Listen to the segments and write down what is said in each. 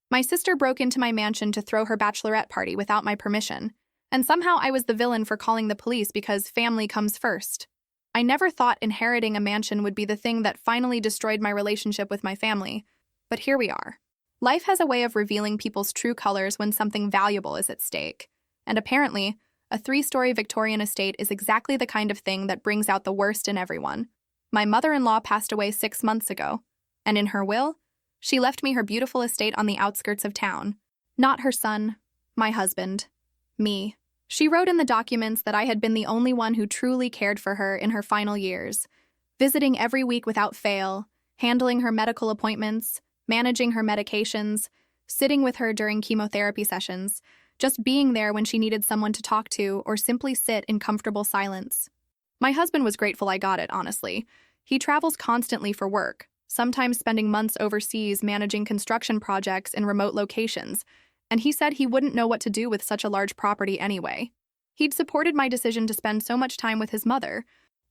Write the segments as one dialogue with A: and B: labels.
A: My sister broke into my mansion to throw her bachelorette party without my permission, and somehow I was the villain for calling the police because family comes first. I never thought inheriting a mansion would be the thing that finally destroyed my relationship with my family, but here we are. Life has a way of revealing people's true colors when something valuable is at stake, and apparently, a 3-story Victorian estate is exactly the kind of thing that brings out the worst in everyone. My mother-in-law passed away 6 months ago, and in her will, she left me her beautiful estate on the outskirts of town. Not her son, my husband, me. She wrote in the documents that I had been the only one who truly cared for her in her final years, visiting every week without fail, handling her medical appointments, managing her medications, sitting with her during chemotherapy sessions, just being there when she needed someone to talk to or simply sit in comfortable silence. My husband was grateful I got it, honestly. He travels constantly for work, sometimes spending months overseas managing construction projects in remote locations, and he said he wouldn't know what to do with such a large property anyway. He'd supported my decision to spend so much time with his mother,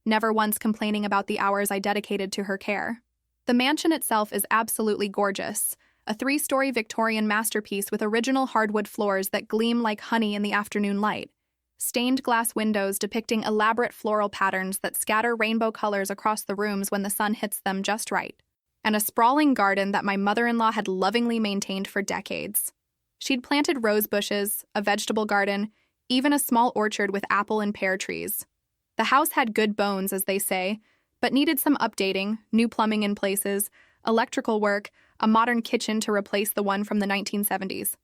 A: never once complaining about the hours I dedicated to her care. The mansion itself is absolutely gorgeous, a 3-story Victorian masterpiece with original hardwood floors that gleam like honey in the afternoon light, stained glass windows depicting elaborate floral patterns that scatter rainbow colors across the rooms when the sun hits them just right, and a sprawling garden that my mother-in-law had lovingly maintained for decades. She'd planted rose bushes, a vegetable garden, even a small orchard with apple and pear trees. The house had good bones, as they say, but needed some updating, new plumbing in places, electrical work, a modern kitchen to replace the one from the 1970s.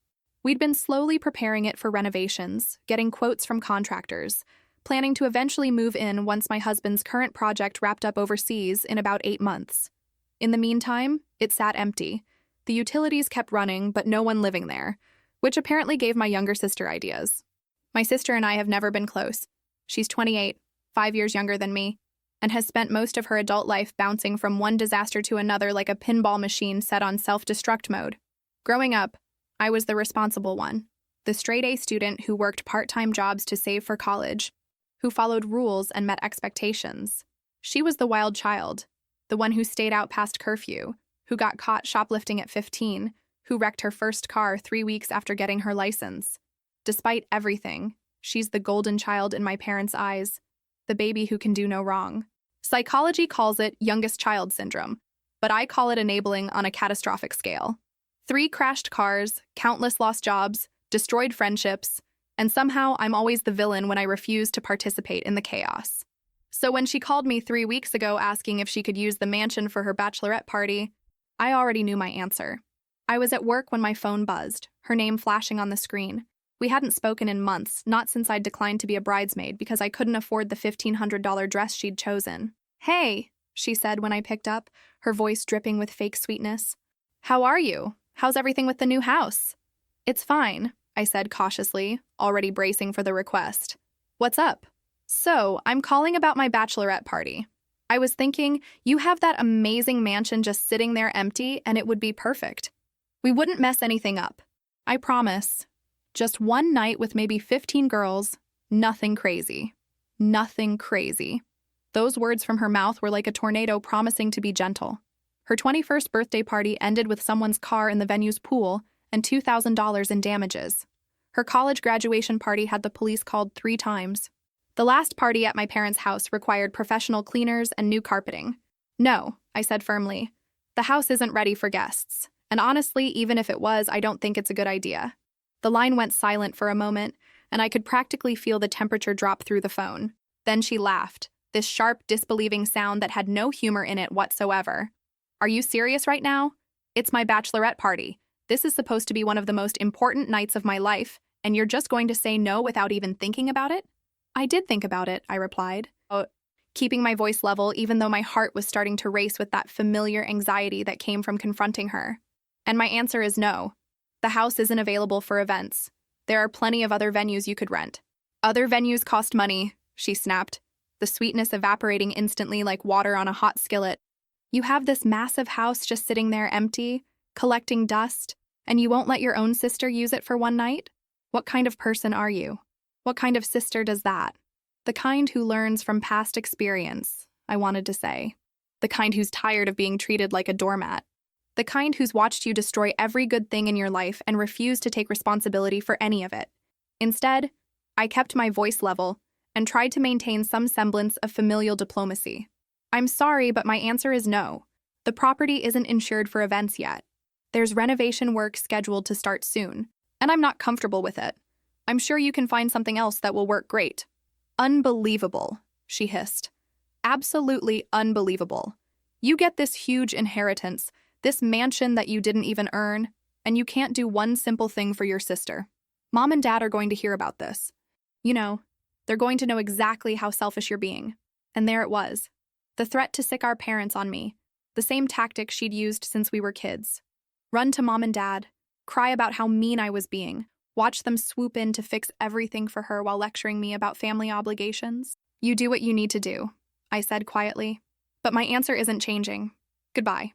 A: We'd been slowly preparing it for renovations, getting quotes from contractors, planning to eventually move in once my husband's current project wrapped up overseas in about 8 months. In the meantime, it sat empty. The utilities kept running, but no one living there, which apparently gave my younger sister ideas. My sister and I have never been close. She's 28, 5 years younger than me, and has spent most of her adult life bouncing from one disaster to another like a pinball machine set on self-destruct mode. Growing up, I was the responsible one, the straight-A student who worked part-time jobs to save for college, who followed rules and met expectations. She was the wild child, the one who stayed out past curfew, who got caught shoplifting at 15, who wrecked her first car 3 weeks after getting her license. Despite everything, she's the golden child in my parents' eyes, the baby who can do no wrong. Psychology calls it youngest child syndrome, but I call it enabling on a catastrophic scale. 3 crashed cars, countless lost jobs, destroyed friendships, and somehow I'm always the villain when I refuse to participate in the chaos. So when she called me 3 weeks ago asking if she could use the mansion for her bachelorette party, I already knew my answer. I was at work when my phone buzzed, her name flashing on the screen. We hadn't spoken in months, not since I'd declined to be a bridesmaid because I couldn't afford the $1,500 dress she'd chosen. "Hey," she said when I picked up, her voice dripping with fake sweetness. "How are you? How's everything with the new house?" "It's fine," I said cautiously, already bracing for the request. "What's up?" "So, I'm calling about my bachelorette party. I was thinking, you have that amazing mansion just sitting there empty, and it would be perfect. We wouldn't mess anything up. I promise. Just one night with maybe 15 girls, nothing crazy. Nothing crazy." Those words from her mouth were like a tornado promising to be gentle. Her 21st birthday party ended with someone's car in the venue's pool and $2,000 in damages. Her college graduation party had the police called 3 times. The last party at my parents' house required professional cleaners and new carpeting. "No," I said firmly. "The house isn't ready for guests. And honestly, even if it was, I don't think it's a good idea." The line went silent for a moment, and I could practically feel the temperature drop through the phone. Then she laughed, this sharp, disbelieving sound that had no humor in it whatsoever. "Are you serious right now? It's my bachelorette party. This is supposed to be one of the most important nights of my life, and you're just going to say no without even thinking about it?" "I did think about it," I replied, keeping my voice level even though my heart was starting to race with that familiar anxiety that came from confronting her. "And my answer is no. The house isn't available for events. There are plenty of other venues you could rent." "Other venues cost money," she snapped, the sweetness evaporating instantly like water on a hot skillet. "You have this massive house just sitting there empty, collecting dust, and you won't let your own sister use it for one night? What kind of person are you? What kind of sister does that?" "The kind who learns from past experience," I wanted to say. "The kind who's tired of being treated like a doormat." The kind who's watched you destroy every good thing in your life and refused to take responsibility for any of it. Instead, I kept my voice level and tried to maintain some semblance of familial diplomacy. I'm sorry, but my answer is no. The property isn't insured for events yet. There's renovation work scheduled to start soon, and I'm not comfortable with it. I'm sure you can find something else that will work great. Unbelievable, she hissed. Absolutely unbelievable. You get this huge inheritance, this mansion that you didn't even earn, and you can't do one simple thing for your sister. Mom and Dad are going to hear about this. You know, they're going to know exactly how selfish you're being. And there it was. The threat to sick our parents on me. The same tactic she'd used since we were kids. Run to Mom and Dad, cry about how mean I was being, watch them swoop in to fix everything for her while lecturing me about family obligations. You do what you need to do, I said quietly. But my answer isn't changing. Goodbye.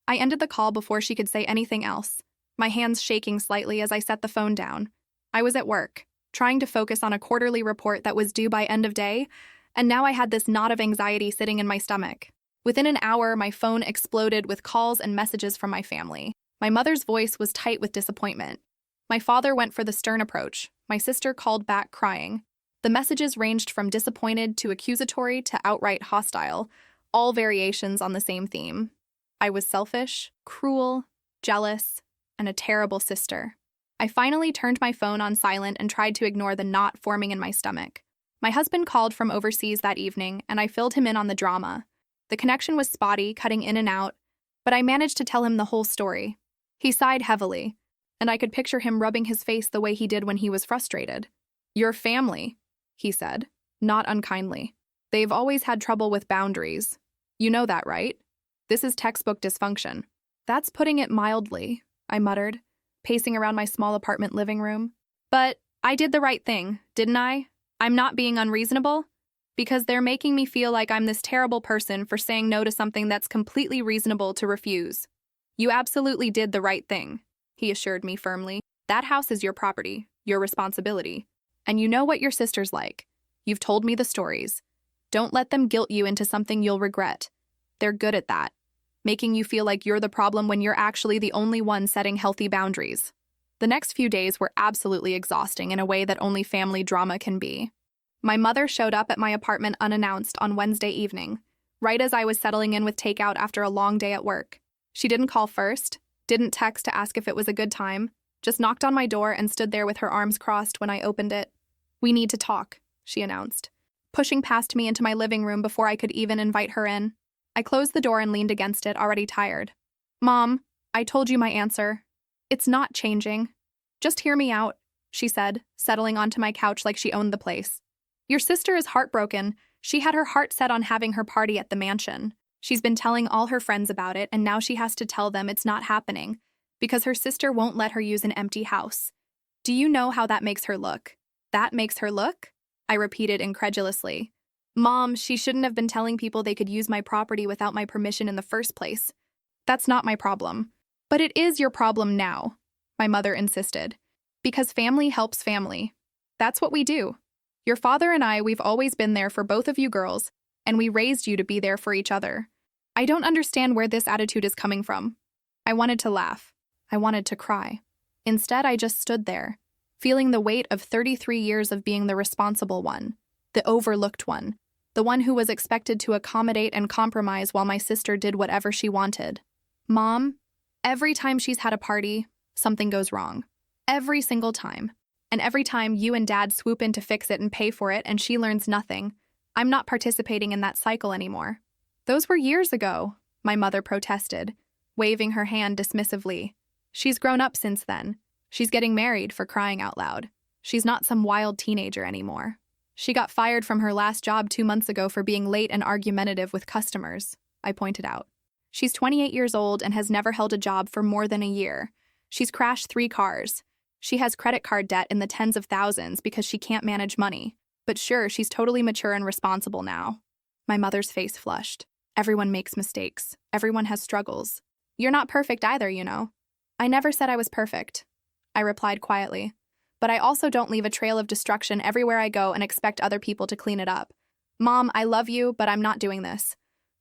A: I ended the call before she could say anything else, my hands shaking slightly as I set the phone down. I was at work, trying to focus on a quarterly report that was due by end of day, and now I had this knot of anxiety sitting in my stomach. Within an hour, my phone exploded with calls and messages from my family. My mother's voice was tight with disappointment. My father went for the stern approach. My sister called back crying. The messages ranged from disappointed to accusatory to outright hostile, all variations on the same theme. I was selfish, cruel, jealous, and a terrible sister. I finally turned my phone on silent and tried to ignore the knot forming in my stomach. My husband called from overseas that evening, and I filled him in on the drama. The connection was spotty, cutting in and out, but I managed to tell him the whole story. He sighed heavily, and I could picture him rubbing his face the way he did when he was frustrated. Your family, he said, not unkindly. They've always had trouble with boundaries. You know that, right? This is textbook dysfunction. That's putting it mildly, I muttered, pacing around my small apartment living room. But I did the right thing, didn't I? I'm not being unreasonable? Because they're making me feel like I'm this terrible person for saying no to something that's completely reasonable to refuse. You absolutely did the right thing, he assured me firmly. That house is your property, your responsibility. And you know what your sister's like. You've told me the stories. Don't let them guilt you into something you'll regret. They're good at that, making you feel like you're the problem when you're actually the only one setting healthy boundaries. The next few days were absolutely exhausting in a way that only family drama can be. My mother showed up at my apartment unannounced on Wednesday evening, right as I was settling in with takeout after a long day at work. She didn't call first, didn't text to ask if it was a good time, just knocked on my door and stood there with her arms crossed when I opened it. We need to talk, she announced, pushing past me into my living room before I could even invite her in. I closed the door and leaned against it, already tired. Mom, I told you my answer. It's not changing. Just hear me out, she said, settling onto my couch like she owned the place. Your sister is heartbroken. She had her heart set on having her party at the mansion. She's been telling all her friends about it, and now she has to tell them it's not happening because her sister won't let her use an empty house. Do you know how that makes her look? That makes her look? I repeated incredulously. Mom, she shouldn't have been telling people they could use my property without my permission in the first place. That's not my problem. But it is your problem now, my mother insisted. Because family helps family. That's what we do. Your father and I, we've always been there for both of you girls, and we raised you to be there for each other. I don't understand where this attitude is coming from. I wanted to laugh. I wanted to cry. Instead, I just stood there, feeling the weight of 33 years of being the responsible one, the overlooked one, the one who was expected to accommodate and compromise while my sister did whatever she wanted. Mom, every time she's had a party, something goes wrong. Every single time. And every time you and Dad swoop in to fix it and pay for it and she learns nothing, I'm not participating in that cycle anymore. Those were years ago, my mother protested, waving her hand dismissively. She's grown up since then. She's getting married, for crying out loud. She's not some wild teenager anymore. She got fired from her last job 2 months ago for being late and argumentative with customers, I pointed out. She's 28 years old and has never held a job for more than a year. She's crashed 3 cars. She has credit card debt in the tens of thousands because she can't manage money. But sure, she's totally mature and responsible now. My mother's face flushed. Everyone makes mistakes. Everyone has struggles. You're not perfect either, you know. I never said I was perfect, I replied quietly. But I also don't leave a trail of destruction everywhere I go and expect other people to clean it up. Mom, I love you, but I'm not doing this.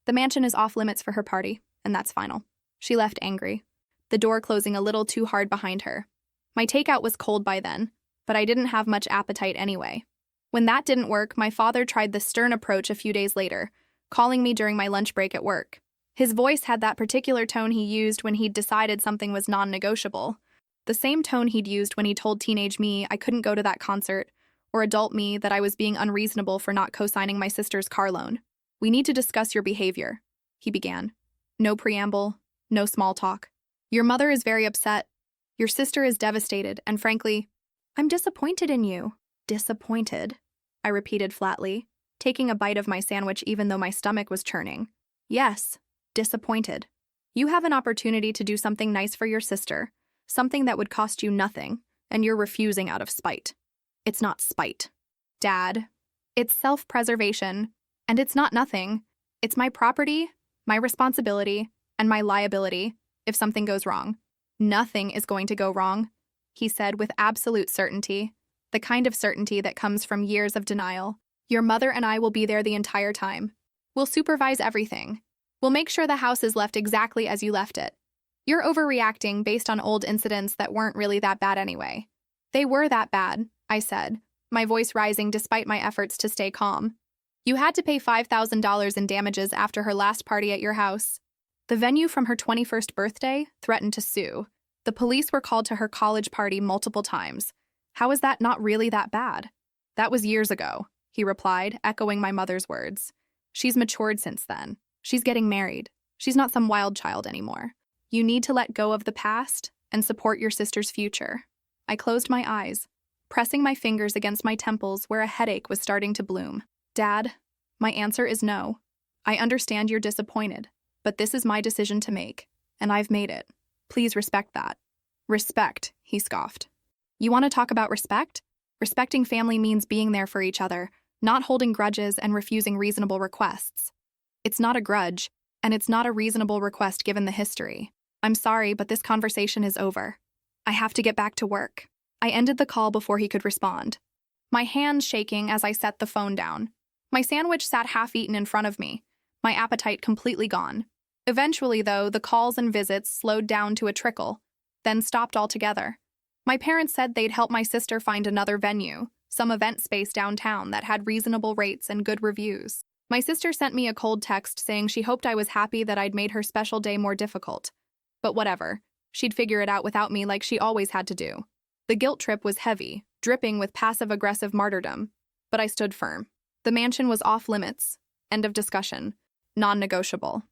A: The mansion is off limits for her party, and that's final. She left angry, the door closing a little too hard behind her. My takeout was cold by then, but I didn't have much appetite anyway. When that didn't work, my father tried the stern approach a few days later, calling me during my lunch break at work. His voice had that particular tone he used when he'd decided something was non-negotiable. The same tone he'd used when he told teenage me I couldn't go to that concert, or adult me that I was being unreasonable for not co-signing my sister's car loan. "We need to discuss your behavior," he began. No preamble, no small talk. "Your mother is very upset. Your sister is devastated, and frankly, I'm disappointed in you." "Disappointed," I repeated flatly, taking a bite of my sandwich even though my stomach was churning. "Yes, disappointed. You have an opportunity to do something nice for your sister, something that would cost you nothing, and you're refusing out of spite." "It's not spite, Dad. It's self-preservation, and it's not nothing. It's my property, my responsibility, and my liability if something goes wrong." "Nothing is going to go wrong," he said with absolute certainty, the kind of certainty that comes from years of denial. "Your mother and I will be there the entire time. We'll supervise everything. We'll make sure the house is left exactly as you left it. You're overreacting based on old incidents that weren't really that bad anyway." "They were that bad," I said, my voice rising despite my efforts to stay calm. "You had to pay $5,000 in damages after her last party at your house. The venue from her 21st birthday threatened to sue. The police were called to her college party multiple times. How is that not really that bad?" "That was years ago," he replied, echoing my mother's words. "She's matured since then. She's getting married. She's not some wild child anymore. You need to let go of the past and support your sister's future." I closed my eyes, pressing my fingers against my temples where a headache was starting to bloom. "Dad, my answer is no. I understand you're disappointed, but this is my decision to make, and I've made it. Please respect that." "Respect," he scoffed. "You want to talk about respect? Respecting family means being there for each other, not holding grudges and refusing reasonable requests." "It's not a grudge, and it's not a reasonable request given the history. I'm sorry, but this conversation is over. I have to get back to work." I ended the call before he could respond, my hands shaking as I set the phone down. My sandwich sat half-eaten in front of me, my appetite completely gone. Eventually, though, the calls and visits slowed down to a trickle, then stopped altogether. My parents said they'd help my sister find another venue, some event space downtown that had reasonable rates and good reviews. My sister sent me a cold text saying she hoped I was happy that I'd made her special day more difficult. But whatever, she'd figure it out without me like she always had to do. The guilt trip was heavy, dripping with passive-aggressive martyrdom, but I stood firm. The mansion was off limits. End of discussion. Non-negotiable.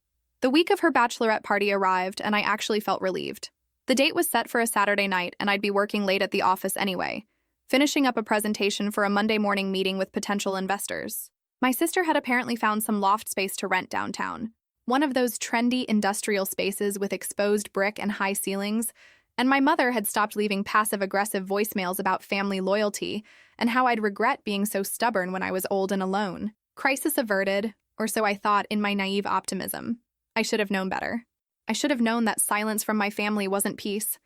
A: The week of her bachelorette party arrived, and I actually felt relieved. The date was set for a Saturday night, and I'd be working late at the office anyway, finishing up a presentation for a Monday morning meeting with potential investors. My sister had apparently found some loft space to rent downtown, one of those trendy industrial spaces with exposed brick and high ceilings, and my mother had stopped leaving passive-aggressive voicemails about family loyalty and how I'd regret being so stubborn when I was old and alone. Crisis averted, or so I thought in my naive optimism. I should have known better. I should have known that silence from my family wasn't peace.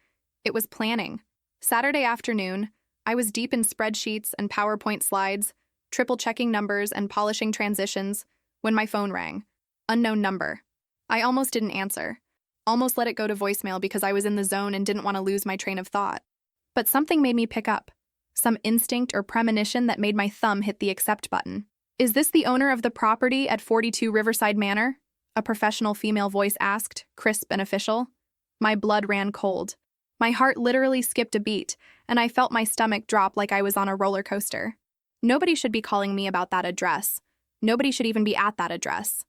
A: It was planning. Saturday afternoon, I was deep in spreadsheets and PowerPoint slides, triple-checking numbers and polishing transitions, when my phone rang. Unknown number. I almost didn't answer. Almost let it go to voicemail because I was in the zone and didn't want to lose my train of thought. But something made me pick up. Some instinct or premonition that made my thumb hit the accept button. "Is this the owner of the property at 42 Riverside Manor?" a professional female voice asked, crisp and official. My blood ran cold. My heart literally skipped a beat, and I felt my stomach drop like I was on a roller coaster. Nobody should be calling me about that address. Nobody should even be at that address.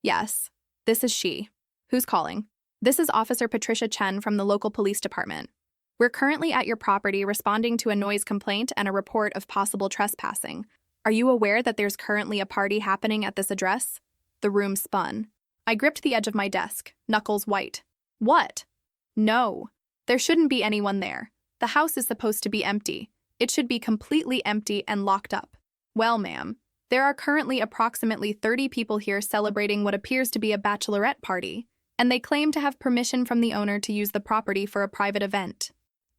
A: "Yes, this is she. Who's calling?" "This is Officer Patricia Chen from the local police department. We're currently at your property responding to a noise complaint and a report of possible trespassing. Are you aware that there's currently a party happening at this address?" The room spun. I gripped the edge of my desk, knuckles white. "What?" "No. There shouldn't be anyone there. The house is supposed to be empty. It should be completely empty and locked up." "Well, ma'am, there are currently approximately 30 people here celebrating what appears to be a bachelorette party, and they claim to have permission from the owner to use the property for a private event.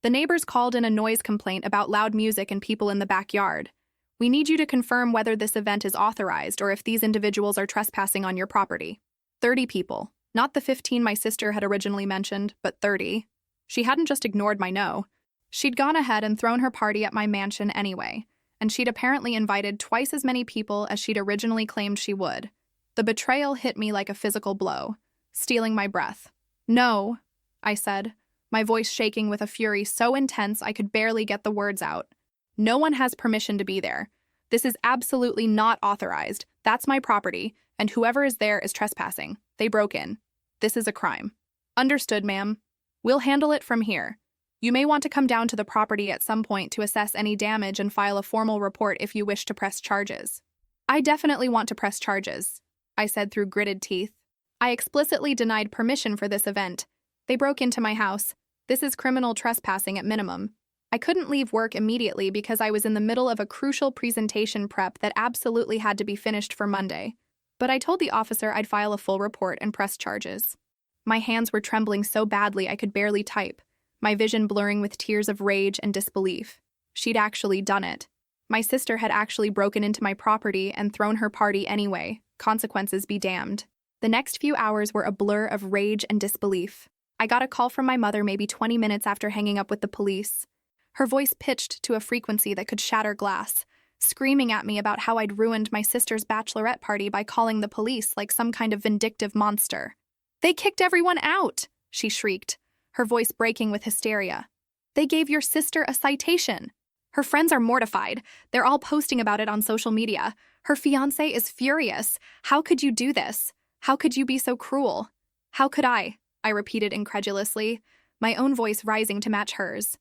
A: The neighbors called in a noise complaint about loud music and people in the backyard. We need you to confirm whether this event is authorized or if these individuals are trespassing on your property." 30 people. Not the 15 my sister had originally mentioned, but 30. She hadn't just ignored my no. She'd gone ahead and thrown her party at my mansion anyway, and she'd apparently invited twice as many people as she'd originally claimed she would. The betrayal hit me like a physical blow, stealing my breath. "No," I said, my voice shaking with a fury so intense I could barely get the words out. "No one has permission to be there. This is absolutely not authorized. That's my property, and whoever is there is trespassing. They broke in. This is a crime." "Understood, ma'am. We'll handle it from here. You may want to come down to the property at some point to assess any damage and file a formal report if you wish to press charges." "I definitely want to press charges," I said through gritted teeth. "I explicitly denied permission for this event. They broke into my house. This is criminal trespassing at minimum. I couldn't leave work immediately because I was in the middle of a crucial presentation prep that absolutely had to be finished for Monday. But I told the officer I'd file a full report and press charges." My hands were trembling so badly I could barely type, my vision blurring with tears of rage and disbelief. She'd actually done it. My sister had actually broken into my property and thrown her party anyway. Consequences be damned. The next few hours were a blur of rage and disbelief. I got a call from my mother maybe 20 minutes after hanging up with the police. Her voice pitched to a frequency that could shatter glass, screaming at me about how I'd ruined my sister's bachelorette party by calling the police like some kind of vindictive monster. "They kicked everyone out," she shrieked, her voice breaking with hysteria. "They gave your sister a citation. Her friends are mortified. They're all posting about it on social media. Her fiancé is furious. How could you do this? How could you be so cruel?" "How could I?" I repeated incredulously, my own voice rising to match hers.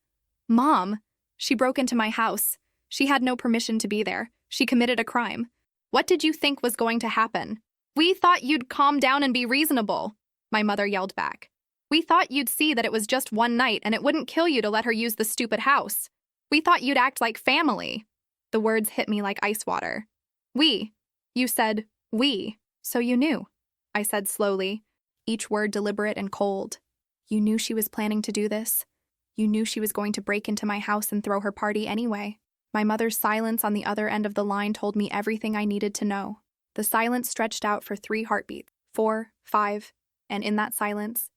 A: "Mom, she broke into my house. She had no permission to be there. She committed a crime. What did you think was going to happen?" "We thought you'd calm down and be reasonable," my mother yelled back. "We thought you'd see that it was just one night and it wouldn't kill you to let her use the stupid house. We thought you'd act like family." The words hit me like ice water. "We. You said we, so you knew," I said slowly, each word deliberate and cold. "You knew she was planning to do this? You knew she was going to break into my house and throw her party anyway?" My mother's silence on the other end of the line told me everything I needed to know. The silence stretched out for 3 heartbeats, 4, 5, and in that silence,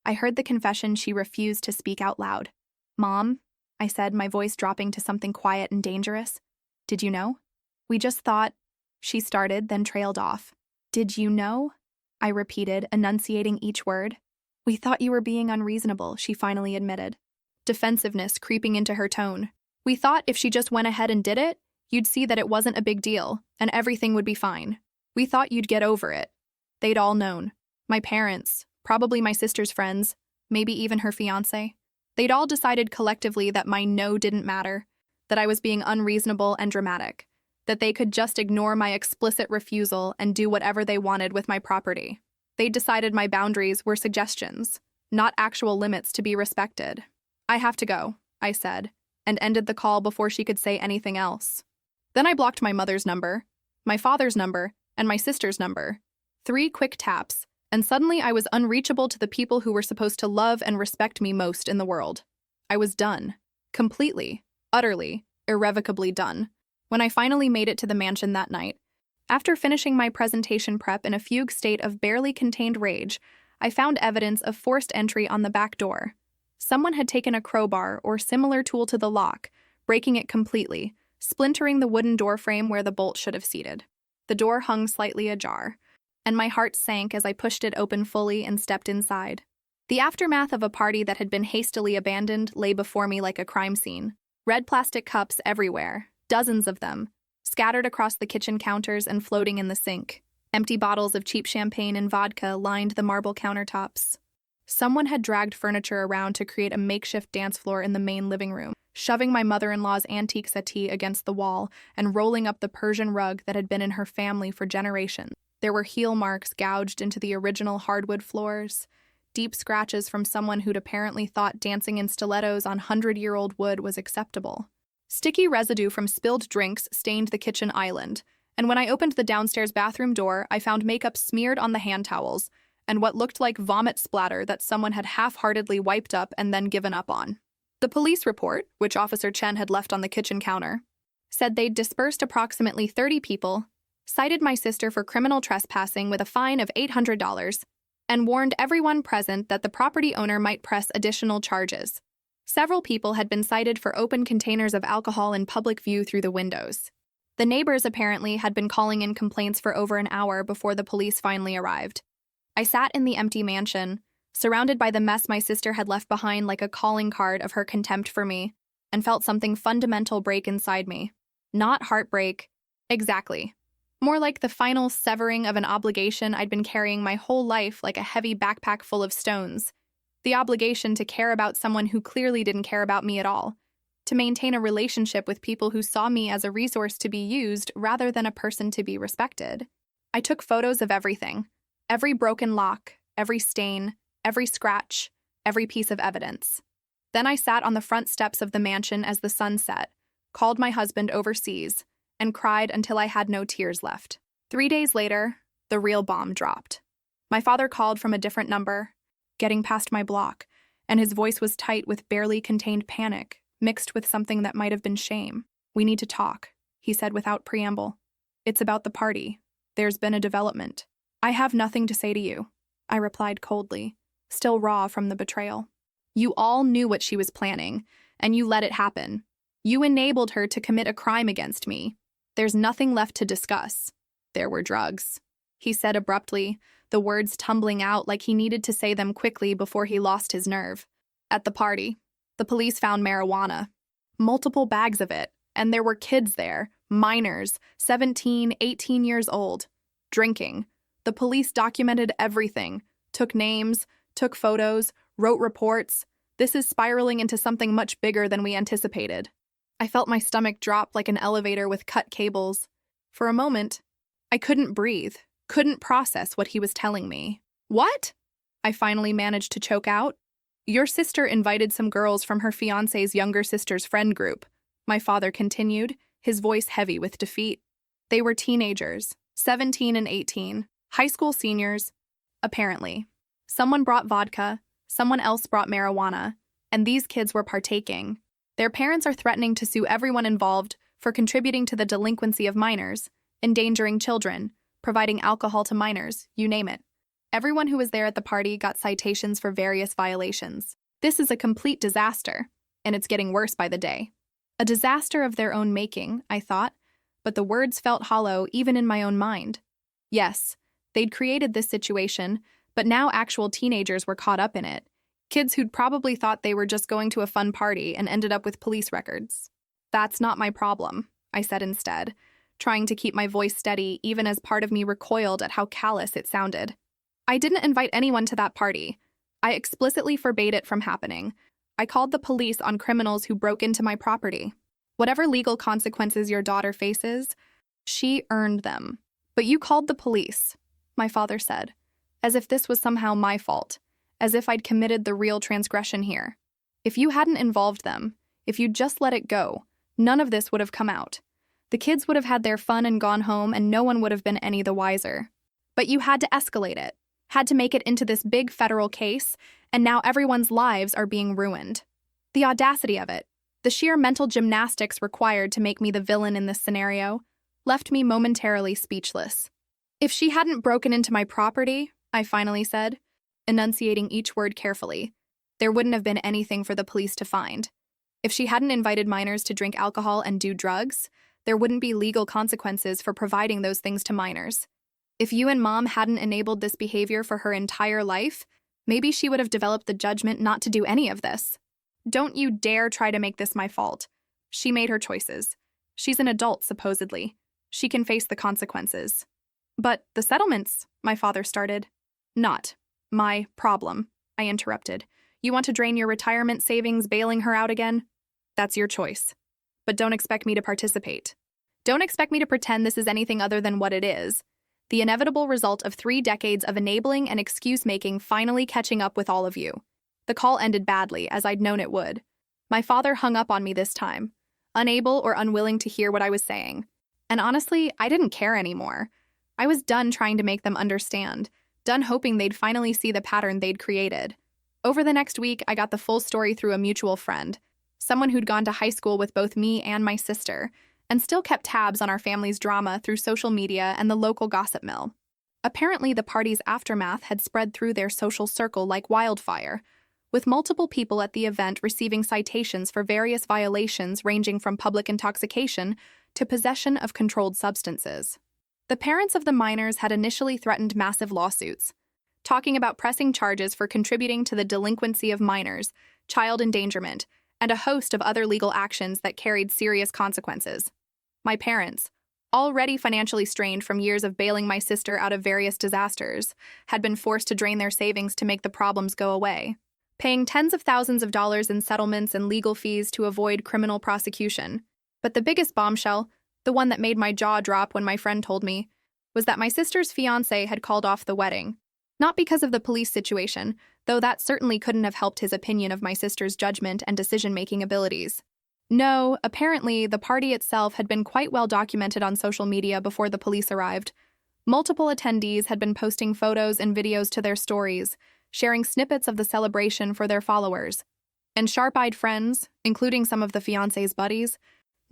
A: I heard the confession she refused to speak out loud. "Mom," I said, my voice dropping to something quiet and dangerous. "Did you know?" "We just thought," she started, then trailed off. "Did you know?" I repeated, enunciating each word. "We thought you were being unreasonable," she finally admitted, defensiveness creeping into her tone. "We thought if she just went ahead and did it, you'd see that it wasn't a big deal, and everything would be fine. We thought you'd get over it." They'd all known. My parents, probably my sister's friends, maybe even her fiancé. They'd all decided collectively that my no didn't matter, that I was being unreasonable and dramatic, that they could just ignore my explicit refusal and do whatever they wanted with my property. They'd decided my boundaries were suggestions, not actual limits to be respected. "I have to go," I said, and ended the call before she could say anything else. Then I blocked my mother's number, my father's number, and my sister's number. 3 quick taps, and suddenly I was unreachable to the people who were supposed to love and respect me most in the world. I was done. Completely, utterly, irrevocably done. When I finally made it to the mansion that night, after finishing my presentation prep in a fugue state of barely contained rage, I found evidence of forced entry on the back door. Someone had taken a crowbar or similar tool to the lock, breaking it completely, splintering the wooden doorframe where the bolt should have seated. The door hung slightly ajar, and my heart sank as I pushed it open fully and stepped inside. The aftermath of a party that had been hastily abandoned lay before me like a crime scene. Red plastic cups everywhere, dozens of them, scattered across the kitchen counters and floating in the sink. Empty bottles of cheap champagne and vodka lined the marble countertops. Someone had dragged furniture around to create a makeshift dance floor in the main living room, shoving my mother-in-law's antique settee against the wall and rolling up the Persian rug that had been in her family for generations. There were heel marks gouged into the original hardwood floors, deep scratches from someone who'd apparently thought dancing in stilettos on 100-year-old wood was acceptable. Sticky residue from spilled drinks stained the kitchen island, and when I opened the downstairs bathroom door, I found makeup smeared on the hand towels and what looked like vomit splatter that someone had half-heartedly wiped up and then given up on. The police report, which Officer Chen had left on the kitchen counter, said they'd dispersed approximately 30 people, cited my sister for criminal trespassing with a fine of $800, and warned everyone present that the property owner might press additional charges. Several people had been cited for open containers of alcohol in public view through the windows. The neighbors apparently had been calling in complaints for over an hour before the police finally arrived. I sat in the empty mansion, surrounded by the mess my sister had left behind like a calling card of her contempt for me, and felt something fundamental break inside me. Not heartbreak. Exactly. More like the final severing of an obligation I'd been carrying my whole life like a heavy backpack full of stones. The obligation to care about someone who clearly didn't care about me at all. To maintain a relationship with people who saw me as a resource to be used rather than a person to be respected. I took photos of everything. Every broken lock, every stain, every scratch, every piece of evidence. Then I sat on the front steps of the mansion as the sun set, called my husband overseas, and cried until I had no tears left. 3 days later, the real bomb dropped. My father called from a different number, getting past my block, and his voice was tight with barely contained panic, mixed with something that might have been shame. "We need to talk," he said without preamble. "It's about the party. There's been a development." "I have nothing to say to you," I replied coldly, still raw from the betrayal. "You all knew what she was planning, and you let it happen. You enabled her to commit a crime against me. There's nothing left to discuss. There were drugs," he said abruptly, the words tumbling out like he needed to say them quickly before he lost his nerve. "At the party, the police found marijuana. Multiple bags of it, and there were kids there, minors, 17, 18 years old, drinking. The police documented everything, took names, took photos, wrote reports. This is spiraling into something much bigger than we anticipated." I felt my stomach drop like an elevator with cut cables. For a moment, I couldn't breathe, couldn't process what he was telling me. "What?" I finally managed to choke out. "Your sister invited some girls from her fiancé's younger sister's friend group," my father continued, his voice heavy with defeat. "They were teenagers, 17 and 18, high school seniors. Apparently, someone brought vodka, someone else brought marijuana, and these kids were partaking. Their parents are threatening to sue everyone involved for contributing to the delinquency of minors, endangering children, providing alcohol to minors, you name it. Everyone who was there at the party got citations for various violations. This is a complete disaster, and it's getting worse by the day." A disaster of their own making, I thought, but the words felt hollow even in my own mind. Yes, they'd created this situation, but now actual teenagers were caught up in it. Kids who'd probably thought they were just going to a fun party and ended up with police records. "That's not my problem," I said instead, trying to keep my voice steady even as part of me recoiled at how callous it sounded. "I didn't invite anyone to that party. I explicitly forbade it from happening. I called the police on criminals who broke into my property. Whatever legal consequences your daughter faces, she earned them. But you called the police," my father said, as if this was somehow my fault, as if I'd committed the real transgression here. "If you hadn't involved them, if you'd just let it go, none of this would have come out. The kids would have had their fun and gone home, and no one would have been any the wiser. But you had to escalate it, had to make it into this big federal case, and now everyone's lives are being ruined. The audacity of it, the sheer mental gymnastics required to make me the villain in this scenario, left me momentarily speechless. If she hadn't broken into my property," I finally said, enunciating each word carefully, "there wouldn't have been anything for the police to find. If she hadn't invited minors to drink alcohol and do drugs, there wouldn't be legal consequences for providing those things to minors. If you and Mom hadn't enabled this behavior for her entire life, maybe she would have developed the judgment not to do any of this. Don't you dare try to make this my fault. She made her choices. She's an adult, supposedly. She can face the consequences." "But the settlements," my father started. "Not my problem," I interrupted. "You want to drain your retirement savings bailing her out again? That's your choice. But don't expect me to participate. Don't expect me to pretend this is anything other than what it is. The inevitable result of 3 decades of enabling and excuse-making finally catching up with all of you." The call ended badly, as I'd known it would. My father hung up on me this time, unable or unwilling to hear what I was saying. And honestly, I didn't care anymore. I was done trying to make them understand, done hoping they'd finally see the pattern they'd created. Over the next week, I got the full story through a mutual friend, someone who'd gone to high school with both me and my sister, and still kept tabs on our family's drama through social media and the local gossip mill. Apparently, the party's aftermath had spread through their social circle like wildfire, with multiple people at the event receiving citations for various violations ranging from public intoxication to possession of controlled substances. The parents of the minors had initially threatened massive lawsuits, talking about pressing charges for contributing to the delinquency of minors, child endangerment, and a host of other legal actions that carried serious consequences. My parents, already financially strained from years of bailing my sister out of various disasters, had been forced to drain their savings to make the problems go away, paying tens of thousands of dollars in settlements and legal fees to avoid criminal prosecution. But the biggest bombshell, the one that made my jaw drop when my friend told me, was that my sister's fiancé had called off the wedding. Not because of the police situation, though that certainly couldn't have helped his opinion of my sister's judgment and decision-making abilities. No, apparently, the party itself had been quite well documented on social media before the police arrived. Multiple attendees had been posting photos and videos to their stories, sharing snippets of the celebration for their followers. And sharp-eyed friends, including some of the fiancé's buddies,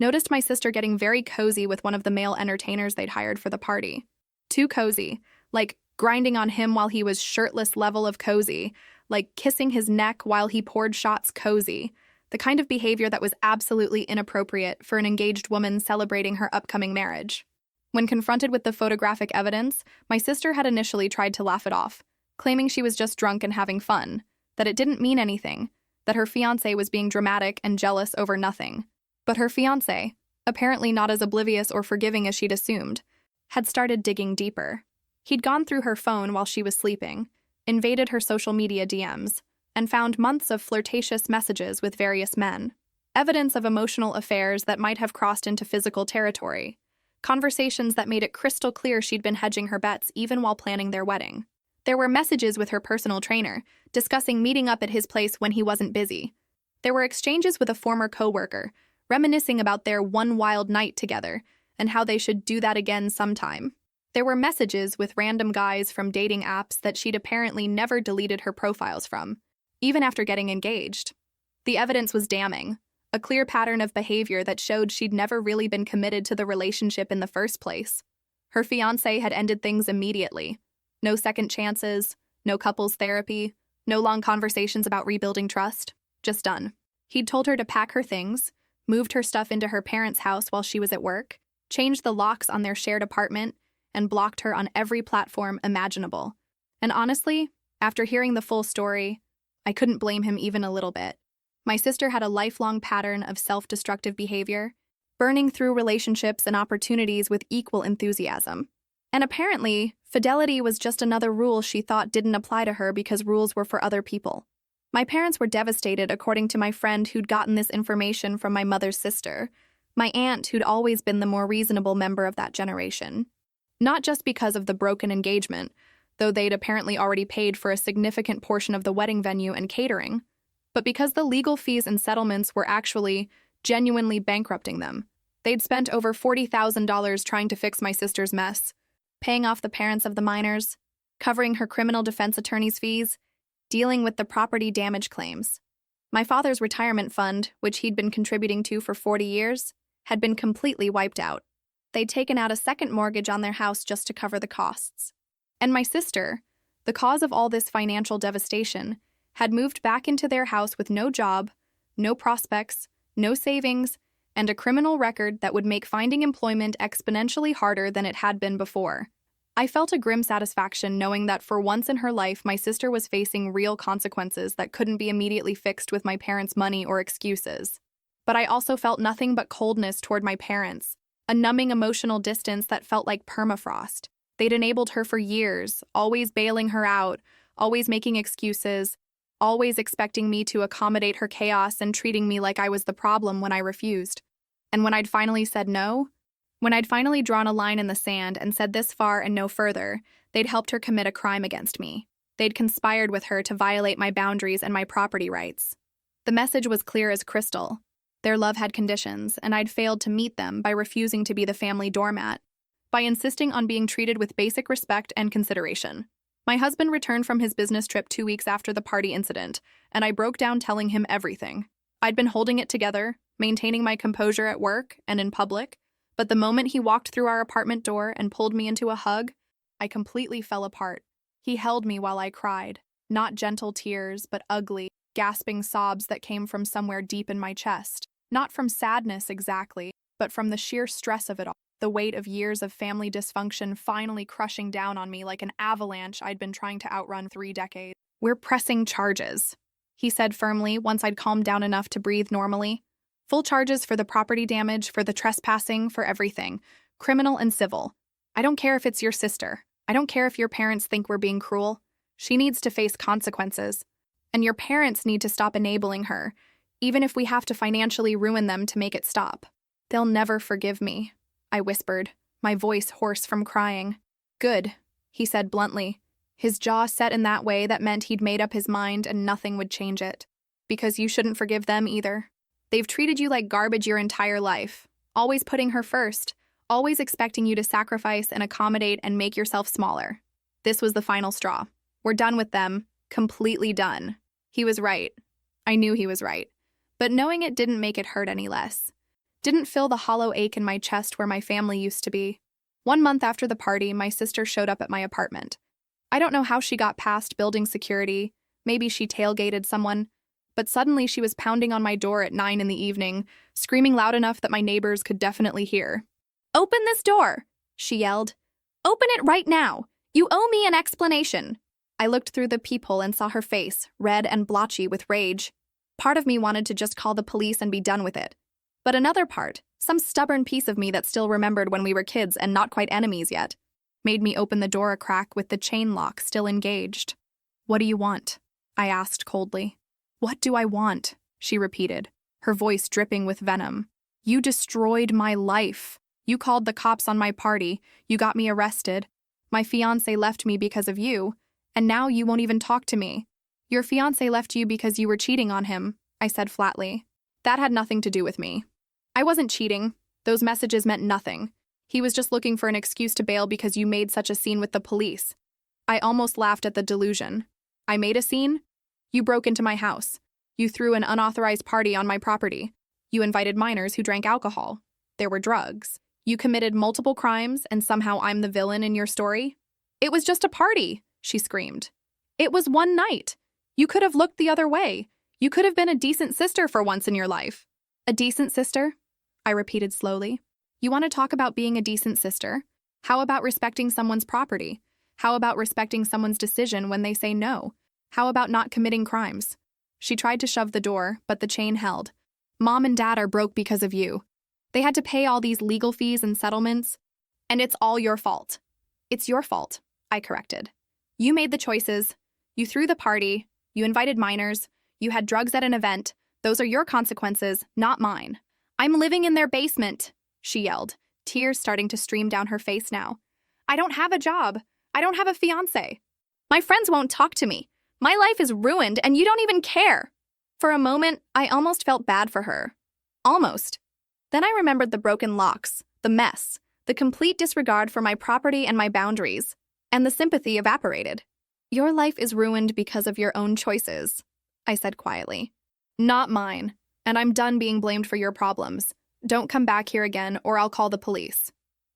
A: noticed my sister getting very cozy with one of the male entertainers they'd hired for the party. Too cozy, like grinding on him while he was shirtless level of cozy, like kissing his neck while he poured shots cozy, the kind of behavior that was absolutely inappropriate for an engaged woman celebrating her upcoming marriage. When confronted with the photographic evidence, my sister had initially tried to laugh it off, claiming she was just drunk and having fun, that it didn't mean anything, that her fiancé was being dramatic and jealous over nothing. But her fiancé, apparently not as oblivious or forgiving as she'd assumed, had started digging deeper. He'd gone through her phone while she was sleeping, invaded her social media DMs, and found months of flirtatious messages with various men. Evidence of emotional affairs that might have crossed into physical territory. Conversations that made it crystal clear she'd been hedging her bets even while planning their wedding. There were messages with her personal trainer, discussing meeting up at his place when he wasn't busy. There were exchanges with a former coworker, reminiscing about their one wild night together and how they should do that again sometime. There were messages with random guys from dating apps that she'd apparently never deleted her profiles from, even after getting engaged. The evidence was damning, a clear pattern of behavior that showed she'd never really been committed to the relationship in the first place. Her fiancé had ended things immediately. No second chances, no couples therapy, no long conversations about rebuilding trust. Just done. He'd told her to pack her things, moved her stuff into her parents' house while she was at work, changed the locks on their shared apartment, and blocked her on every platform imaginable. And honestly, after hearing the full story, I couldn't blame him even a little bit. My sister had a lifelong pattern of self-destructive behavior, burning through relationships and opportunities with equal enthusiasm. And apparently, fidelity was just another rule she thought didn't apply to her because rules were for other people. My parents were devastated, according to my friend who'd gotten this information from my mother's sister, my aunt who'd always been the more reasonable member of that generation. Not just because of the broken engagement, though they'd apparently already paid for a significant portion of the wedding venue and catering, but because the legal fees and settlements were actually genuinely bankrupting them. They'd spent over $40,000 trying to fix my sister's mess, paying off the parents of the minors, covering her criminal defense attorney's fees, dealing with the property damage claims. My father's retirement fund, which he'd been contributing to for 40 years, had been completely wiped out. They'd taken out a second mortgage on their house just to cover the costs. And my sister, the cause of all this financial devastation, had moved back into their house with no job, no prospects, no savings, and a criminal record that would make finding employment exponentially harder than it had been before. I felt a grim satisfaction knowing that for once in her life my sister was facing real consequences that couldn't be immediately fixed with my parents' money or excuses. But I also felt nothing but coldness toward my parents, a numbing emotional distance that felt like permafrost. They'd enabled her for years, always bailing her out, always making excuses, always expecting me to accommodate her chaos and treating me like I was the problem when I refused. And when I'd finally said no, when I'd finally drawn a line in the sand and said this far and no further, they'd helped her commit a crime against me. They'd conspired with her to violate my boundaries and my property rights. The message was clear as crystal. Their love had conditions, and I'd failed to meet them by refusing to be the family doormat, by insisting on being treated with basic respect and consideration. My husband returned from his business trip 2 weeks after the party incident, and I broke down telling him everything. I'd been holding it together, maintaining my composure at work and in public, but the moment he walked through our apartment door and pulled me into a hug, I completely fell apart. He held me while I cried. Not gentle tears, but ugly, gasping sobs that came from somewhere deep in my chest. Not from sadness exactly, but from the sheer stress of it all. The weight of years of family dysfunction finally crushing down on me like an avalanche I'd been trying to outrun 3 decades. "We're pressing charges," he said firmly once I'd calmed down enough to breathe normally. "Full charges for the property damage, for the trespassing, for everything. Criminal and civil. I don't care if it's your sister. I don't care if your parents think we're being cruel. She needs to face consequences. And your parents need to stop enabling her, even if we have to financially ruin them to make it stop. They'll never forgive me," I whispered, my voice hoarse from crying. "Good," he said bluntly, his jaw set in that way that meant he'd made up his mind and nothing would change it. "Because you shouldn't forgive them either. They've treated you like garbage your entire life, always putting her first, always expecting you to sacrifice and accommodate and make yourself smaller. This was the final straw. We're done with them, completely done." He was right. I knew he was right. But knowing it didn't make it hurt any less. Didn't fill the hollow ache in my chest where my family used to be. 1 month after the party, my sister showed up at my apartment. I don't know how she got past building security, maybe she tailgated someone, but suddenly she was pounding on my door at 9 in the evening, screaming loud enough that my neighbors could definitely hear. "Open this door!" she yelled. "Open it right now! You owe me an explanation!" I looked through the peephole and saw her face, red and blotchy with rage. Part of me wanted to just call the police and be done with it. But another part, some stubborn piece of me that still remembered when we were kids and not quite enemies yet, made me open the door a crack with the chain lock still engaged. "What do you want?" I asked coldly. "What do I want?" she repeated, her voice dripping with venom. "You destroyed my life. You called the cops on my party. You got me arrested. My fiancé left me because of you, and now you won't even talk to me. Your fiancé left you because you were cheating on him," I said flatly. "That had nothing to do with me. I wasn't cheating. Those messages meant nothing. He was just looking for an excuse to bail because you made such a scene with the police." I almost laughed at the delusion. "I made a scene? You broke into my house. You threw an unauthorized party on my property. You invited minors who drank alcohol. There were drugs. You committed multiple crimes, and somehow I'm the villain in your story? It was just a party," she screamed. "It was one night. You could have looked the other way. You could have been a decent sister for once in your life." "A decent sister?" I repeated slowly. "You want to talk about being a decent sister? How about respecting someone's property? How about respecting someone's decision when they say no? How about not committing crimes?" She tried to shove the door, but the chain held. "Mom and Dad are broke because of you. They had to pay all these legal fees and settlements, and it's all your fault." "It's your fault," I corrected. "You made the choices. You threw the party. You invited minors. You had drugs at an event. Those are your consequences, not mine." "I'm living in their basement," she yelled, tears starting to stream down her face now. "I don't have a job. I don't have a fiancé. My friends won't talk to me. My life is ruined, and you don't even care." For a moment, I almost felt bad for her. Almost. Then I remembered the broken locks, the mess, the complete disregard for my property and my boundaries, and the sympathy evaporated. "Your life is ruined because of your own choices," I said quietly. "Not mine, and I'm done being blamed for your problems. Don't come back here again, or I'll call the police."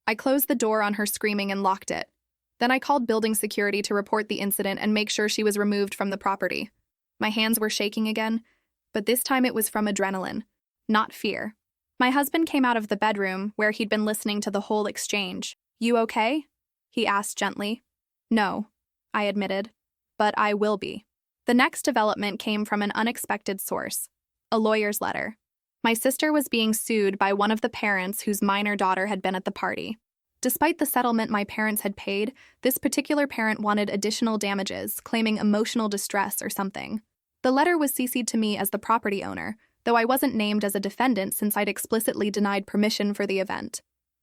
A: I closed the door on her screaming and locked it. Then I called building security to report the incident and make sure she was removed from the property. My hands were shaking again, but this time it was from adrenaline, not fear. My husband came out of the bedroom where he'd been listening to the whole exchange. "You okay?" he asked gently. "No," I admitted, "but I will be." The next development came from an unexpected source, a lawyer's letter. My sister was being sued by one of the parents whose minor daughter had been at the party. Despite the settlement my parents had paid, this particular parent wanted additional damages, claiming emotional distress or something. The letter was CC'd to me as the property owner, though I wasn't named as a defendant since I'd explicitly denied permission for the event.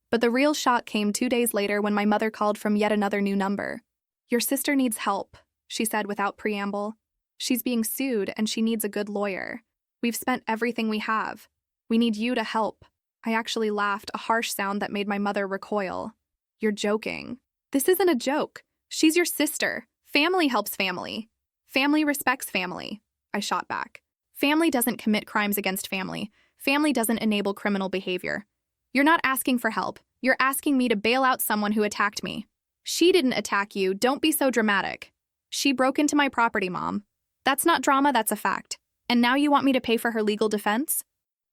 A: But the real shock came 2 days later when my mother called from yet another new number. "Your sister needs help," she said without preamble. "She's being sued and she needs a good lawyer. We've spent everything we have. We need you to help." I actually laughed, a harsh sound that made my mother recoil. "You're joking." "This isn't a joke. She's your sister. Family helps family. Family respects family," I shot back. "Family doesn't commit crimes against family. Family doesn't enable criminal behavior. You're not asking for help. You're asking me to bail out someone who attacked me." She didn't attack you. Don't be so dramatic. She broke into my property, Mom. That's not drama, that's a fact. And now you want me to pay for her legal defense?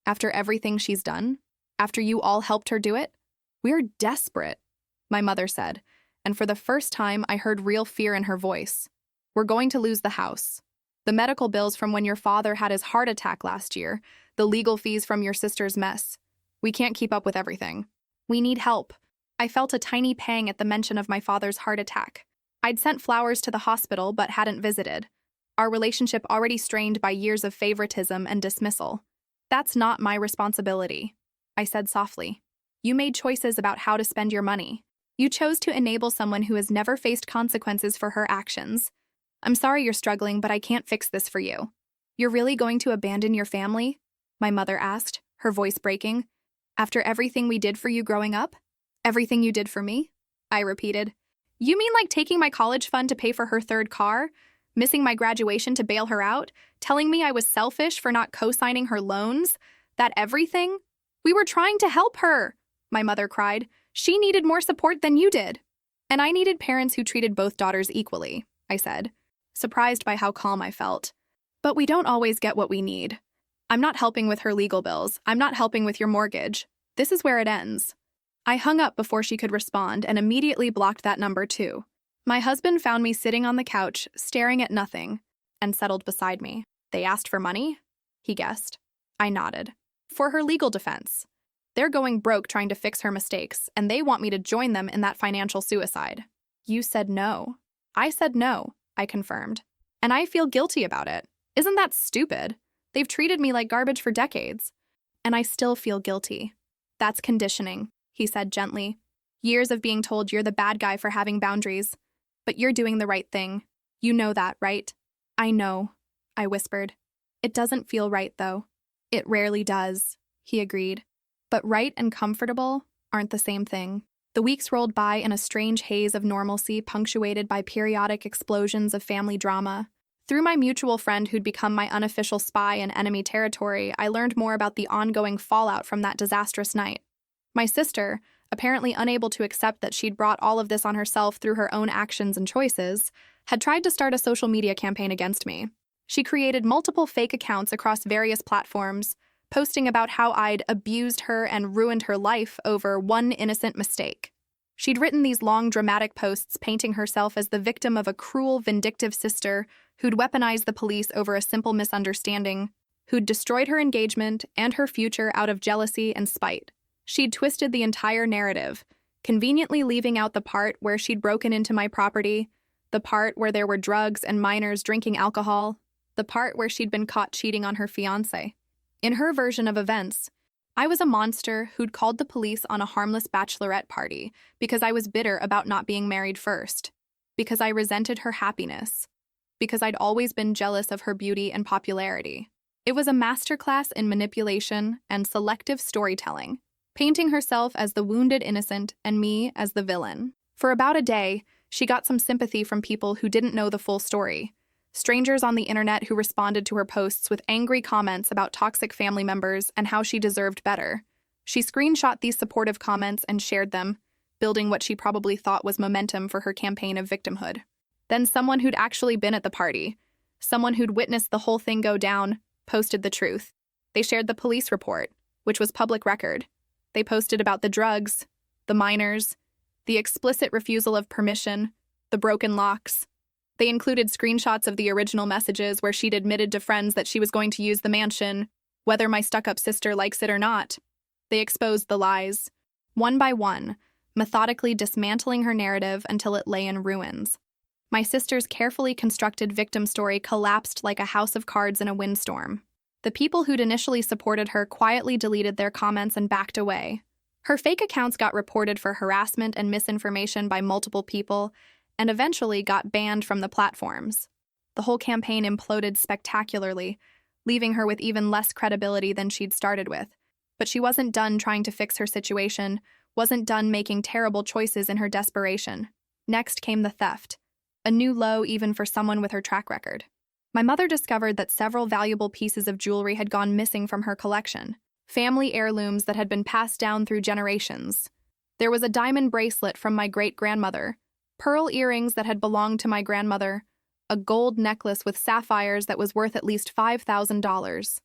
A: After everything she's done? After you all helped her do it? We're desperate, my mother said, and for the first time I heard real fear in her voice. We're going to lose the house. The medical bills from when your father had his heart attack last year, the legal fees from your sister's mess. We can't keep up with everything. We need help. I felt a tiny pang at the mention of my father's heart attack. I'd sent flowers to the hospital but hadn't visited. Our relationship already strained by years of favoritism and dismissal. That's not my responsibility, I said softly. You made choices about how to spend your money. You chose to enable someone who has never faced consequences for her actions. I'm sorry you're struggling, but I can't fix this for you. You're really going to abandon your family? My mother asked, her voice breaking. After everything we did for you growing up? Everything you did for me? I repeated. You mean like taking my college fund to pay for her third car? Missing my graduation to bail her out? Telling me I was selfish for not co-signing her loans? That everything? We were trying to help her, my mother cried. She needed more support than you did. And I needed parents who treated both daughters equally, I said, surprised by how calm I felt. But we don't always get what we need. I'm not helping with her legal bills. I'm not helping with your mortgage. This is where it ends. I hung up before she could respond and immediately blocked that number too. My husband found me sitting on the couch, staring at nothing, and settled beside me. They asked for money? He guessed. I nodded. For her legal defense. They're going broke trying to fix her mistakes, and they want me to join them in that financial suicide. You said no. I said no, I confirmed. And I feel guilty about it. Isn't that stupid? They've treated me like garbage for decades. And I still feel guilty. That's conditioning, he said gently. Years of being told you're the bad guy for having boundaries. But you're doing the right thing. You know that, right? I know, I whispered. It doesn't feel right, though. It rarely does, he agreed. But right and comfortable aren't the same thing. The weeks rolled by in a strange haze of normalcy punctuated by periodic explosions of family drama. Through my mutual friend who'd become my unofficial spy in enemy territory, I learned more about the ongoing fallout from that disastrous night. My sister, apparently unable to accept that she'd brought all of this on herself through her own actions and choices, had tried to start a social media campaign against me. She created multiple fake accounts across various platforms, posting about how I'd abused her and ruined her life over one innocent mistake. She'd written these long, dramatic posts painting herself as the victim of a cruel, vindictive sister who'd weaponized the police over a simple misunderstanding, who'd destroyed her engagement and her future out of jealousy and spite. She'd twisted the entire narrative, conveniently leaving out the part where she'd broken into my property, the part where there were drugs and minors drinking alcohol, the part where she'd been caught cheating on her fiancé. In her version of events, I was a monster who'd called the police on a harmless bachelorette party because I was bitter about not being married first, because I resented her happiness, because I'd always been jealous of her beauty and popularity. It was a masterclass in manipulation and selective storytelling, painting herself as the wounded innocent and me as the villain. For about a day, she got some sympathy from people who didn't know the full story. Strangers on the internet who responded to her posts with angry comments about toxic family members and how she deserved better. She screenshot these supportive comments and shared them, building what she probably thought was momentum for her campaign of victimhood. Then someone who'd actually been at the party, someone who'd witnessed the whole thing go down, posted the truth. They shared the police report, which was public record. They posted about the drugs, the minors, the explicit refusal of permission, the broken locks. They included screenshots of the original messages where she'd admitted to friends that she was going to use the mansion, whether my stuck-up sister likes it or not. They exposed the lies, one by one, methodically dismantling her narrative until it lay in ruins. My sister's carefully constructed victim story collapsed like a house of cards in a windstorm. The people who'd initially supported her quietly deleted their comments and backed away. Her fake accounts got reported for harassment and misinformation by multiple people, and eventually got banned from the platforms. The whole campaign imploded spectacularly, leaving her with even less credibility than she'd started with. But she wasn't done trying to fix her situation, wasn't done making terrible choices in her desperation. Next came the theft, a new low even for someone with her track record. My mother discovered that several valuable pieces of jewelry had gone missing from her collection, family heirlooms that had been passed down through generations. There was a diamond bracelet from my great-grandmother, pearl earrings that had belonged to my grandmother, a gold necklace with sapphires that was worth at least $5,000.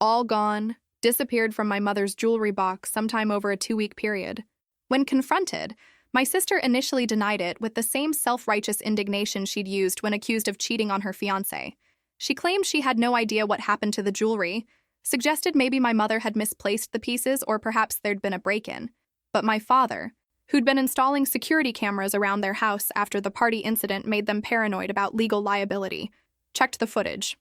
A: All gone, disappeared from my mother's jewelry box sometime over a 2-week period. When confronted, my sister initially denied it with the same self-righteous indignation she'd used when accused of cheating on her fiancé. She claimed she had no idea what happened to the jewelry, suggested maybe my mother had misplaced the pieces or perhaps there'd been a break-in. But my father, who'd been installing security cameras around their house after the party incident made them paranoid about legal liability, checked the footage.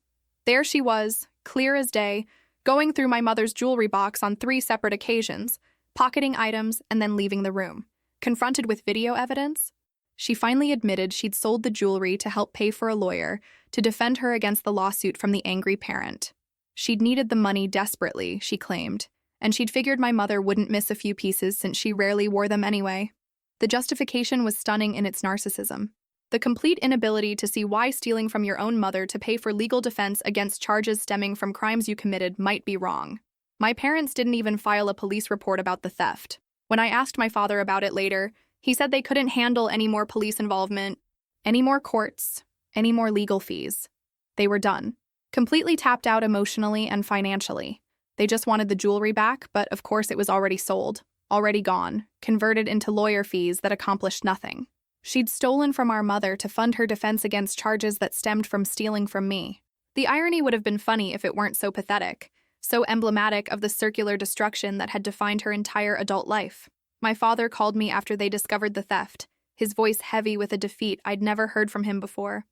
A: There she was, clear as day, going through my mother's jewelry box on 3 separate occasions, pocketing items and then leaving the room. Confronted with video evidence, she finally admitted she'd sold the jewelry to help pay for a lawyer to defend her against the lawsuit from the angry parent. She'd needed the money desperately, she claimed, and she'd figured my mother wouldn't miss a few pieces since she rarely wore them anyway. The justification was stunning in its narcissism. The complete inability to see why stealing from your own mother to pay for legal defense against charges stemming from crimes you committed might be wrong. My parents didn't even file a police report about the theft. When I asked my father about it later, he said they couldn't handle any more police involvement, any more courts, any more legal fees. They were done. Completely tapped out emotionally and financially. They just wanted the jewelry back, but of course it was already sold, already gone, converted into lawyer fees that accomplished nothing. She'd stolen from our mother to fund her defense against charges that stemmed from stealing from me. The irony would have been funny if it weren't so pathetic, so emblematic of the circular destruction that had defined her entire adult life. My father called me after they discovered the theft, his voice heavy with a defeat I'd never heard from him before.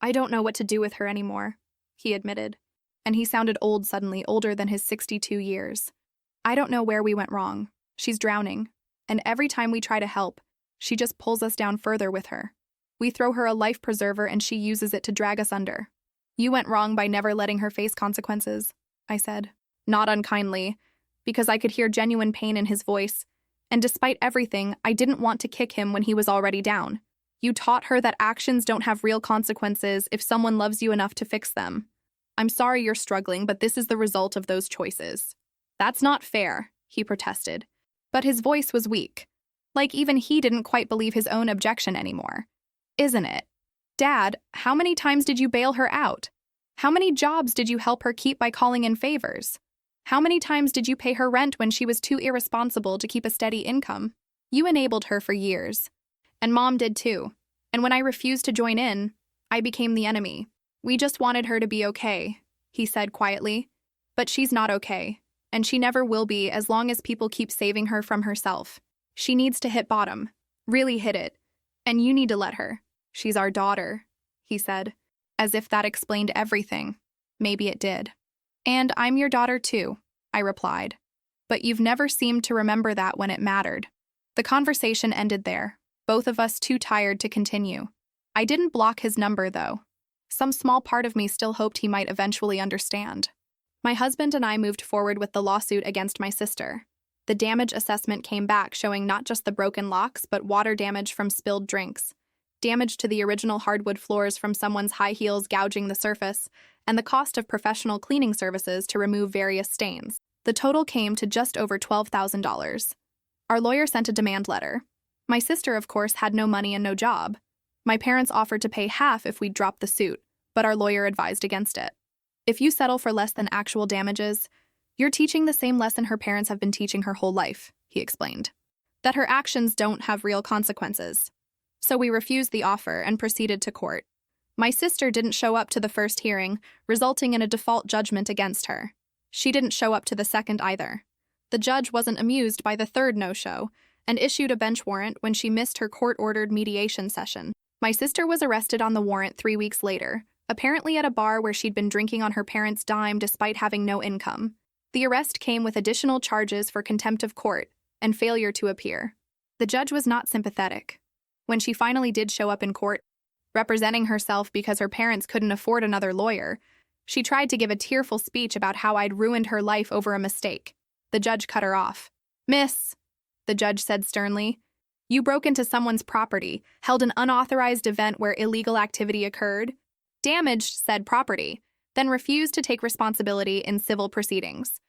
A: "I don't know what to do with her anymore," he admitted. And he sounded old suddenly, older than his 62 years. "I don't know where we went wrong. She's drowning. And every time we try to help, she just pulls us down further with her. We throw her a life preserver and she uses it to drag us under. You went wrong by never letting her face consequences," I said. Not unkindly, because I could hear genuine pain in his voice, and despite everything, I didn't want to kick him when he was already down. "You taught her that actions don't have real consequences if someone loves you enough to fix them. I'm sorry you're struggling, but this is the result of those choices." "That's not fair," he protested. But his voice was weak. Like even he didn't quite believe his own objection anymore. "Isn't it? Dad, how many times did you bail her out? How many jobs did you help her keep by calling in favors? How many times did you pay her rent when she was too irresponsible to keep a steady income? You enabled her for years. And Mom did too. And when I refused to join in, I became the enemy. We just wanted her to be okay," he said quietly. "But she's not okay. And she never will be as long as people keep saving her from herself. She needs to hit bottom. Really hit it. And you need to let her. She's our daughter," he said, as if that explained everything. Maybe it did. "And I'm your daughter too," I replied. "But you've never seemed to remember that when it mattered." The conversation ended there, both of us too tired to continue. I didn't block his number, though. Some small part of me still hoped he might eventually understand. My husband and I moved forward with the lawsuit against my sister. The damage assessment came back showing not just the broken locks, but water damage from spilled drinks, damage to the original hardwood floors from someone's high heels gouging the surface, and the cost of professional cleaning services to remove various stains. The total came to just over $12,000. Our lawyer sent a demand letter. My sister, of course, had no money and no job. My parents offered to pay half if we'd drop the suit, but our lawyer advised against it. "If you settle for less than actual damages, you're teaching the same lesson her parents have been teaching her whole life," he explained. "That her actions don't have real consequences." So we refused the offer and proceeded to court. My sister didn't show up to the first hearing, resulting in a default judgment against her. She didn't show up to the second either. The judge wasn't amused by the third no-show and issued a bench warrant when she missed her court-ordered mediation session. My sister was arrested on the warrant 3 weeks later, apparently at a bar where she'd been drinking on her parents' dime despite having no income. The arrest came with additional charges for contempt of court and failure to appear. The judge was not sympathetic. When she finally did show up in court, representing herself because her parents couldn't afford another lawyer, she tried to give a tearful speech about how I'd ruined her life over a mistake. The judge cut her off. "Miss," the judge said sternly, "you broke into someone's property, held an unauthorized event where illegal activity occurred, damaged said property, then refused to take responsibility in civil proceedings.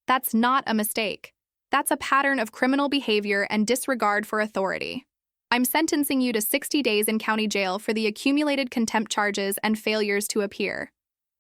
A: That's not a mistake. That's a pattern of criminal behavior and disregard for authority. I'm sentencing you to 60 days in county jail for the accumulated contempt charges and failures to appear.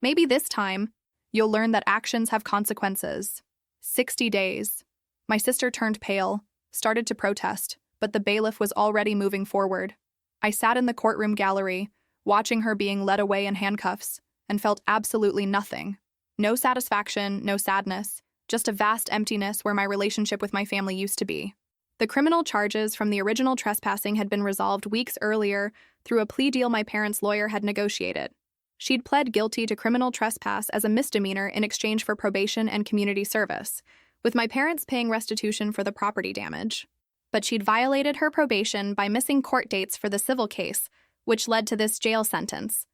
A: Maybe this time, you'll learn that actions have consequences. 60 days. My sister turned pale, started to protest, but the bailiff was already moving forward. I sat in the courtroom gallery, watching her being led away in handcuffs, and felt absolutely nothing. No satisfaction, no sadness, just a vast emptiness where my relationship with my family used to be. The criminal charges from the original trespassing had been resolved weeks earlier through a plea deal my parents' lawyer had negotiated. She'd pled guilty to criminal trespass as a misdemeanor in exchange for probation and community service, with my parents paying restitution for the property damage. But she'd violated her probation by missing court dates for the civil case, which led to this jail sentence.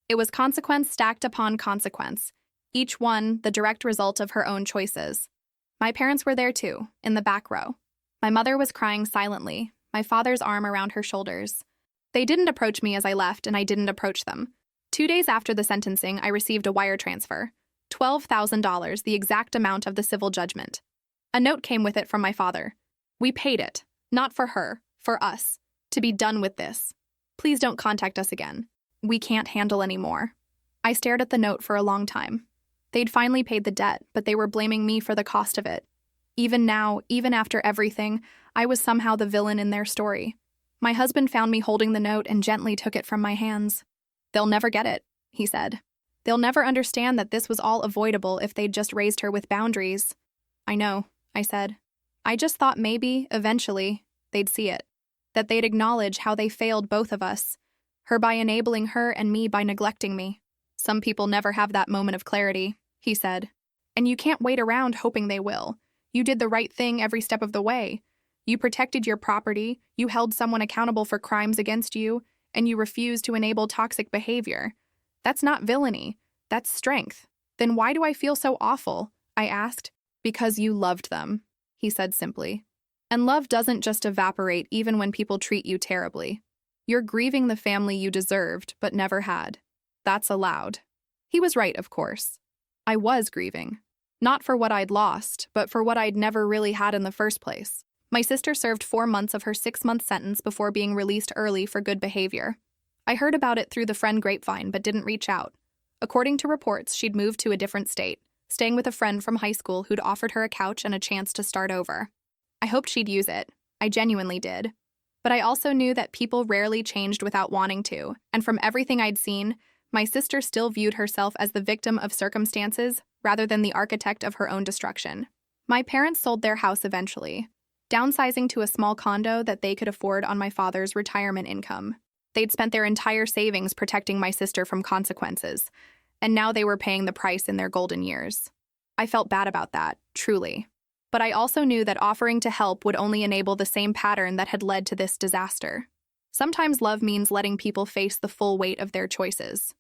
A: It was consequence stacked upon consequence, each one the direct result of her own choices. My parents were there too, in the back row. My mother was crying silently, my father's arm around her shoulders. They didn't approach me as I left, and I didn't approach them. 2 days after the sentencing, I received a wire transfer, $12,000, the exact amount of the civil judgment. A note came with it from my father. We paid it, not for her, for us, to be done with this. Please don't contact us again. We can't handle any more. I stared at the note for a long time. They'd finally paid the debt, but they were blaming me for the cost of it. Even now, even after everything, I was somehow the villain in their story. My husband found me holding the note and gently took it from my hands. They'll never get it, he said. They'll never understand that this was all avoidable if they'd just raised her with boundaries. I know, I said. I just thought maybe, eventually, they'd see it. That they'd acknowledge how they failed both of us. Her by enabling her and me by neglecting me. Some people never have that moment of clarity, he said. And you can't wait around hoping they will. You did the right thing every step of the way. You protected your property, you held someone accountable for crimes against you, and you refused to enable toxic behavior. That's not villainy. That's strength. Then why do I feel so awful? I asked. Because you loved them, he said simply. And love doesn't just evaporate even when people treat you terribly. You're grieving the family you deserved but never had. That's allowed. He was right, of course. I was grieving. Not for what I'd lost, but for what I'd never really had in the first place. My sister served 4 months of her 6-month sentence before being released early for good behavior. I heard about it through the friend grapevine but didn't reach out. According to reports, she'd moved to a different state, staying with a friend from high school who'd offered her a couch and a chance to start over. I hoped she'd use it. I genuinely did. But I also knew that people rarely changed without wanting to, and from everything I'd seen, my sister still viewed herself as the victim of circumstances rather than the architect of her own destruction. My parents sold their house eventually, downsizing to a small condo that they could afford on my father's retirement income. They'd spent their entire savings protecting my sister from consequences, and now they were paying the price in their golden years. I felt bad about that, truly. But I also knew that offering to help would only enable the same pattern that had led to this disaster. Sometimes love means letting people face the full weight of their choices.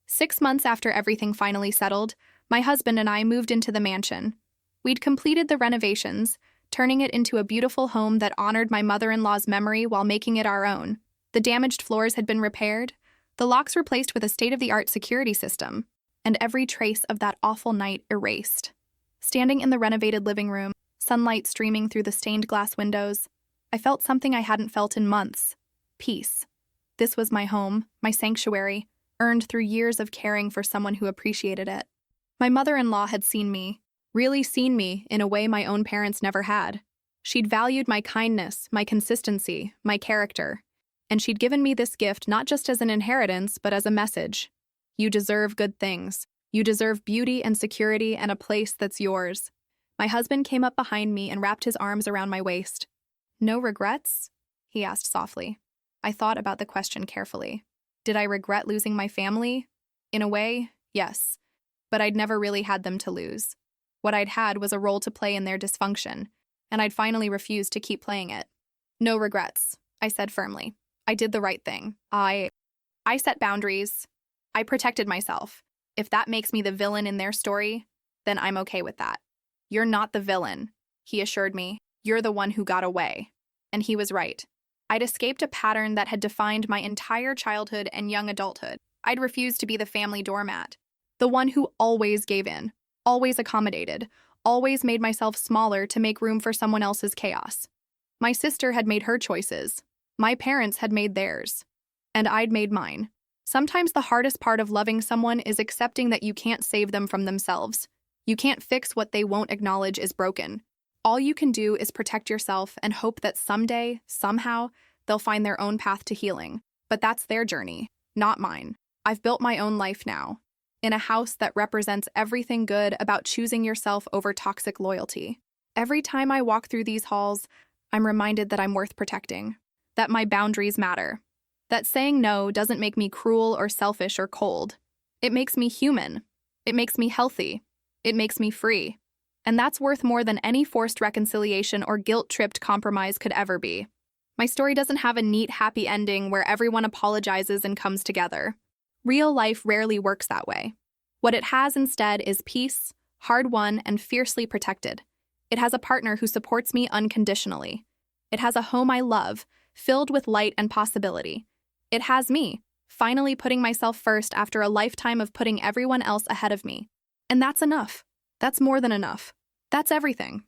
A: 6 months after everything finally settled, my husband and I moved into the mansion. We'd completed the renovations, turning it into a beautiful home that honored my mother-in-law's memory while making it our own. The damaged floors had been repaired, the locks replaced with a state-of-the-art security system, and every trace of that awful night erased. Standing in the renovated living room, sunlight streaming through the stained glass windows, I felt something I hadn't felt in months. Peace. This was my home, my sanctuary, earned through years of caring for someone who appreciated it. My mother-in-law had seen me, really seen me in a way my own parents never had. She'd valued my kindness, my consistency, my character, and she'd given me this gift not just as an inheritance, but as a message. You deserve good things. You deserve beauty and security and a place that's yours. My husband came up behind me and wrapped his arms around my waist. No regrets? He asked softly. I thought about the question carefully. Did I regret losing my family? In a way, yes. But I'd never really had them to lose. What I'd had was a role to play in their dysfunction, and I'd finally refused to keep playing it. No regrets, I said firmly. I did the right thing. I set boundaries. I protected myself. If that makes me the villain in their story, then I'm okay with that. You're not the villain, he assured me. You're the one who got away. And he was right. I'd escaped a pattern that had defined my entire childhood and young adulthood. I'd refused to be the family doormat. The one who always gave in, always accommodated, always made myself smaller to make room for someone else's chaos. My sister had made her choices. My parents had made theirs, and I'd made mine. Sometimes the hardest part of loving someone is accepting that you can't save them from themselves. You can't fix what they won't acknowledge is broken. All you can do is protect yourself and hope that someday, somehow, they'll find their own path to healing. But that's their journey, not mine. I've built my own life now, in a house that represents everything good about choosing yourself over toxic loyalty. Every time I walk through these halls, I'm reminded that I'm worth protecting, that my boundaries matter, that saying no doesn't make me cruel or selfish or cold. It makes me human. It makes me healthy. It makes me free. And that's worth more than any forced reconciliation or guilt-tripped compromise could ever be. My story doesn't have a neat, happy ending where everyone apologizes and comes together. Real life rarely works that way. What it has instead is peace, hard-won and fiercely protected. It has a partner who supports me unconditionally. It has a home I love, filled with light and possibility. It has me, finally putting myself first after a lifetime of putting everyone else ahead of me. And that's enough. That's more than enough. That's everything.